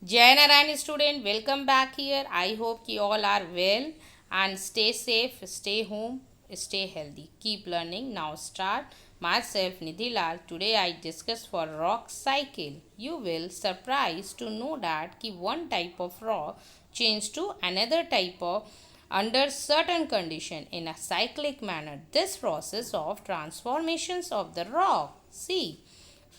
Jai Narayan student, welcome back here. I hope you all are well and stay safe, stay home, stay healthy. Keep learning. Now start. Myself Nidhi Lal. Today I discuss for rock cycle. You will surprised to know that ki one type of rock change to another type of under certain condition in a cyclic manner. This process of transformations of the rock. See,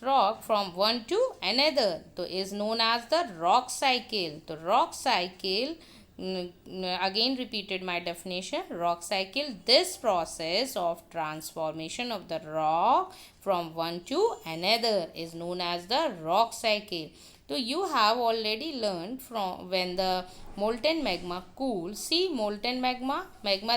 rock from one to another so is known as the rock cycle. The rock cycle, again repeated my definition, rock cycle, this process of transformation of the rock from one to another is known as the rock cycle. So you have already learned from when the molten magma cool, see molten magma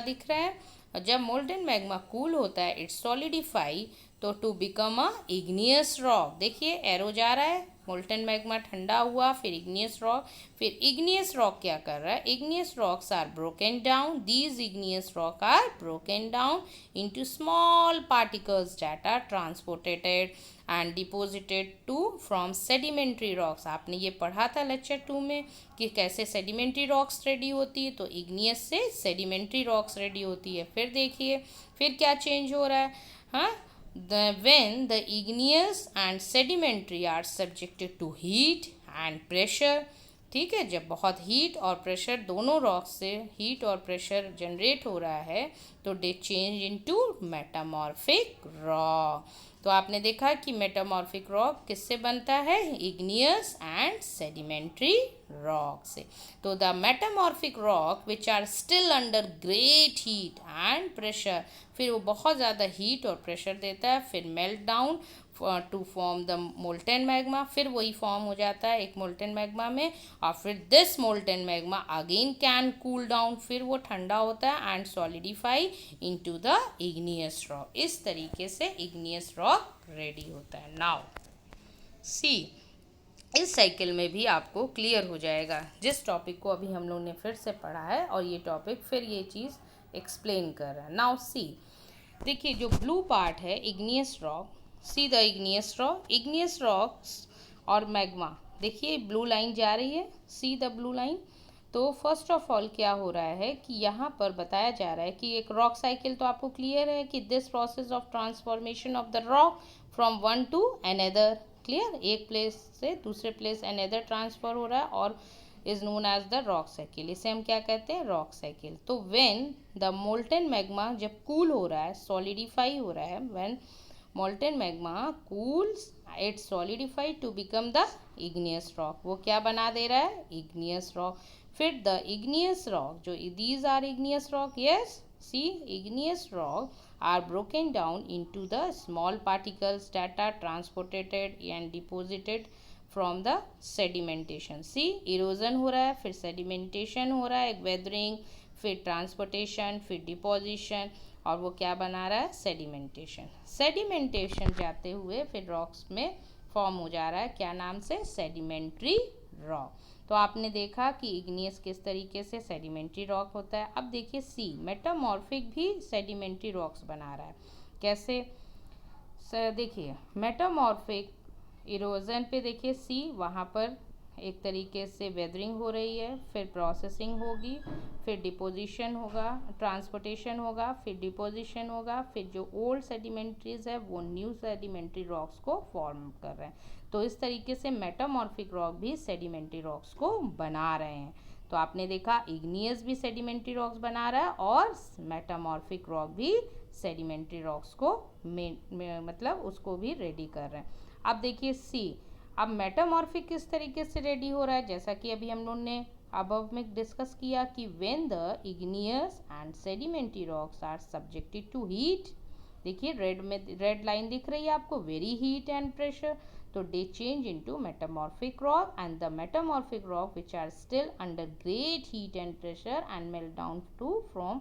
दिख रहा है, और जब molten magma cool होता है it solidify तो to become a igneous rock. देखिए arrow जा रहा है, मोल्टेन मैग्मा ठंडा हुआ, फिर इग्नियस रॉक, फिर इग्नियस रॉक क्या कर रहा है, igneous rocks are broken down, these igneous rock are broken down into small particles that are transported and deposited to from sedimentary rocks. आपने ये पढ़ा था लेक्चर 2 में कि कैसे सेडिमेंट्री रॉक्स रेडी होती है, तो इग्नियस से सेडिमेंट्री रॉक्स रेडी होती है। फिर देखिए फिर क्या चेंज हो रहा है, हाँ, when the igneous and sedimentary are subjected to heat and pressure, ठीक है, जब बहुत हीट और प्रेशर दोनों रॉक से हीट और प्रेशर जनरेट हो रहा है तो दे चेंज इनटू मेटामॉर्फिक रॉक। तो आपने देखा कि मेटामॉर्फिक रॉक किससे बनता है, इग्नियस एंड सेडिमेंट्री रॉक से। तो the metamorphic rock which are still under great heat and pressure, फिर वो बहुत ज़्यादा हीट और प्रेशर देता है, फिर melt down to form the molten magma, फिर वही फॉर्म हो जाता है एक मोल्टेन मैग्मा में, और फिर this molten magma again can cool down, फिर वो ठंडा होता है and solidify into the igneous rock. इस तरीके से इग्नियस रॉक रेडी होता है। नाउ सी, इस साइकिल में भी आपको क्लियर हो जाएगा जिस टॉपिक को अभी हम लोग ने फिर से पढ़ा है, और ये टॉपिक फिर ये चीज़ एक्सप्लेन कर रहा है। नाउ सी, देखिए जो ब्लू पार्ट है igneous rock, see the igneous rocks और मैग्मा, देखिए ब्लू लाइन जा रही है, सी द ब्लू लाइन। तो फर्स्ट ऑफ ऑल क्या हो रहा है कि यहाँ पर बताया जा रहा है कि एक रॉक साइकिल तो आपको क्लियर है कि this process of transformation of the rock from one to another, clear, एक प्लेस से दूसरे प्लेस अनदर ट्रांसफर हो रहा है और is known as the rock cycle, इसे हम क्या कहते हैं, रॉक साइकिल। तो व्हेन द मोल्टेन मैग्मा जब कूल हो रहा है, सॉलिडिफाई हो रहा है, when molten magma cools it solidify to become the igneous rock, वो क्या बना दे रहा है, इग्नियस रॉक। फिर द इग्नियस रॉक, जो these are igneous rock, yes, see igneous rock are broken down into the small particles that are transported and deposited from the sedimentation। See erosion हो रहा है, फिर सेडिमेंटेशन हो रहा है, एक वेदरिंग, फिर ट्रांसपोर्टेशन, फिर डिपोजिशन, और वो क्या बना रहा है, सेडिमेंटेशन। सेडिमेंटेशन जाते हुए फिर रॉक्स में फॉर्म हो जा रहा है, क्या नाम से, सेडिमेंट्री रॉक। तो आपने देखा कि इग्नियस किस तरीके से सेडिमेंट्री रॉक होता है। अब देखिए सी, मेटामॉर्फिक भी सेडिमेंट्री रॉक्स बना रहा है, कैसे, देखिए मेटामॉर्फिक इरोजन पे देखिए सी, वहाँ पर एक तरीके से वेदरिंग हो रही है, फिर प्रोसेसिंग होगी, फिर डिपोजिशन होगा, ट्रांसपोर्टेशन होगा, फिर डिपोजिशन होगा, फिर जो ओल्ड सेडिमेंट्रीज है वो न्यू सेडिमेंट्री रॉक्स को फॉर्म कर रहे हैं। तो इस तरीके से मेटामॉर्फिक रॉक भी सेडिमेंट्री रॉक्स को बना रहे हैं। तो आपने देखा इग्नियस भी सेडिमेंट्री रॉक्स बना रहा है और मेटामॉर्फिक रॉक भी सेडिमेंट्री रॉक्स को मतलब उसको भी रेडी कर रहे हैं। अब देखिए सी, अब मेटामॉर्फिक किस तरीके से रेडी हो रहा है, जैसा कि अभी हम लोगों ने अबव में डिस्कस किया कि when the igneous and sedimentary rocks are subjected to heat, देखिए रेड में रेड लाइन दिख रही है आपको, वेरी हीट एंड प्रेशर, तो they change into metamorphic rock, and the metamorphic rock which are still under great heat and pressure and melt down to from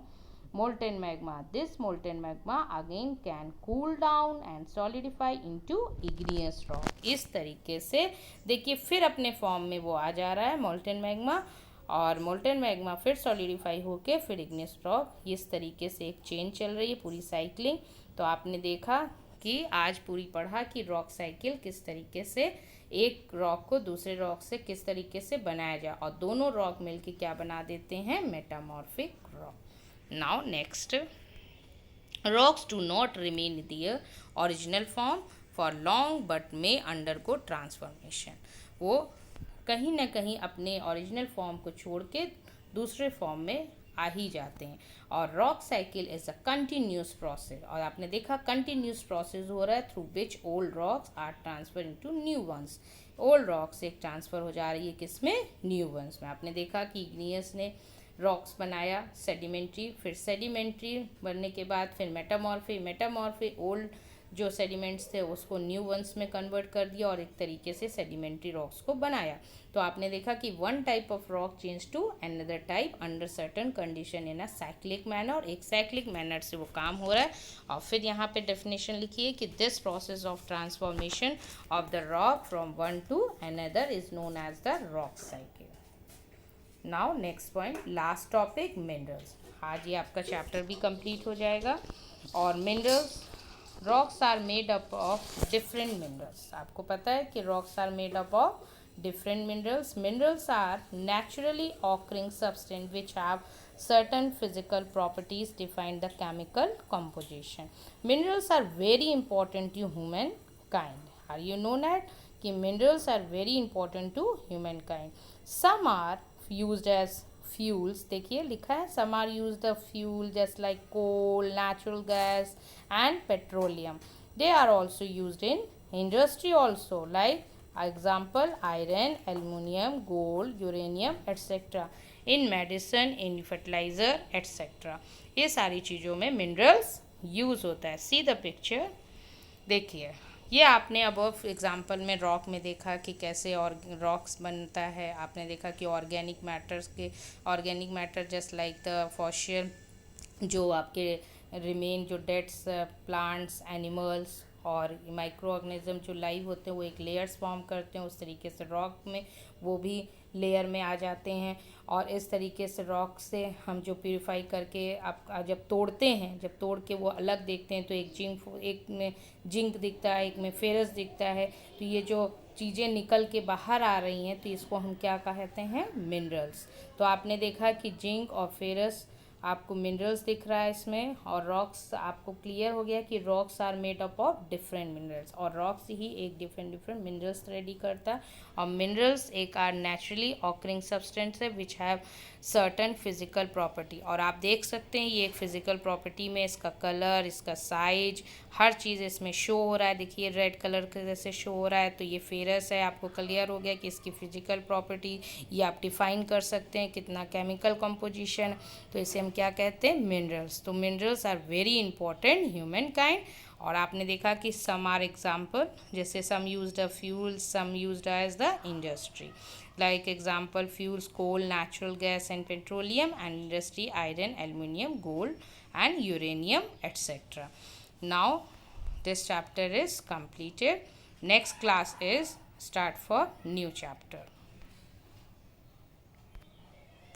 molten magma, this molten magma again can cool down and solidify into igneous rock। इस तरीके से देखिए फिर अपने form में वो आ जा रहा है मोल्टेन मैग्मा, और मोल्टेन मैग्मा फिर सॉलिडिफाई होके फिर इग्नियस रॉक, इस तरीके से एक चेन चल रही है पूरी साइक्लिंग। तो आपने देखा कि आज पूरी पढ़ा कि रॉक साइकिल किस तरीके से एक रॉक को दूसरे रॉक से किस तरीके से बनाया जाए, और दोनों रॉक मिलके क्या बना देते हैं, metamorphic rock. Now next, rocks do not remain in their original form for long but may undergo transformation। वो कहीं ना कहीं अपने ओरिजिनल फॉर्म को छोड़ के दूसरे फॉर्म में आ ही जाते हैं। और rock cycle is a continuous process, और आपने देखा कंटिन्यूस प्रोसेस हो रहा है through which old rocks are transfer into new ones. Old rock से एक ट्रांसफ़र हो जा रही है किसमें, न्यू वंस में। आपने देखा कि इग्नियस ने रॉक्स बनाया सेडिमेंट्री, फिर सेडिमेंट्री बनने के बाद फिर मेटामॉर्फी ओल्ड जो सेडिमेंट्स थे उसको न्यू वंस में कन्वर्ट कर दिया और एक तरीके से सेडिमेंट्री रॉक्स को बनाया। तो आपने देखा कि one type of rock change to another type under certain condition in a cyclic manner, एक साइक्लिक मैनर से वो काम हो रहा है। और फिर यहाँ पे डेफिनेशन लिखिए कि this process of transformation of the rock from one to another is known as the rock cycle. Now next point, last topic, minerals. आज ये आपका चैप्टर भी कंप्लीट हो जाएगा। और minerals, rocks are made up of different minerals. आपको पता है कि rocks are made up of different minerals. Minerals are naturally occurring substance which have certain physical properties define the chemical composition. Minerals are very important to humankind. Are you know that कि minerals are very important to humankind. Some are used as fuels, देखिए लिखा है some are used the fuel just like coal, natural gas and petroleum. They are also used in industry also, like example iron, aluminum, gold, uranium etc. in medicine, in fertilizer etc. ये सारी चीज़ों में minerals use होता है। See the picture, देखिए ये आपने अब एग्जांपल में रॉक में देखा कि कैसे और रॉक्स बनता है। आपने देखा कि organic matter just like the fossil, जो आपके रिमेन जो डेड्स प्लांट्स, एनिमल्स और माइक्रो ऑर्गेनिज्म जो लाइव होते हैं वो एक लेयर्स फॉर्म करते हैं, उस तरीके से रॉक में वो भी लेयर में आ जाते हैं। और इस तरीके से रॉक से हम जो प्यूरिफाई करके आप जब तोड़ते हैं, जब तोड़ के वो अलग देखते हैं तो एक में जिंक दिखता है, एक में फेरस दिखता है। तो ये जो चीज़ें निकल के बाहर आ रही हैं तो इसको हम क्या कहते हैं, मिनरल्स। तो आपने देखा कि जिंक और फेरस आपको मिनरल्स दिख रहा है इसमें, और रॉक्स आपको क्लियर हो गया कि rocks are made up of different minerals, और रॉक्स ही एक डिफरेंट मिनरल्स रेडी करता है। और मिनरल्स एक आर नेचुरली ऑकरिंग सब्सटेंस है which have certain physical property. और आप देख सकते हैं ये एक फिजिकल प्रॉपर्टी में इसका कलर, इसका साइज, हर चीज़ इसमें शो हो रहा है। देखिए रेड कलर के जैसे शो हो रहा है, तो ये फेरस है। आपको क्लियर हो गया कि इसकी फिजिकल प्रॉपर्टी ये आप डिफाइन कर सकते हैं कितना केमिकल कंपोजिशन, तो इसे हम क्या कहते हैं, मिनरल्स। तो minerals are very important human kind. और आपने देखा कि सम आर एग्जाम्पल, जैसे some used a fuel, some used as the industry, like example fuels coal, natural gas and petroleum, and industry iron, aluminum, gold and uranium etc. Now this chapter is completed. Next class is start for new chapter.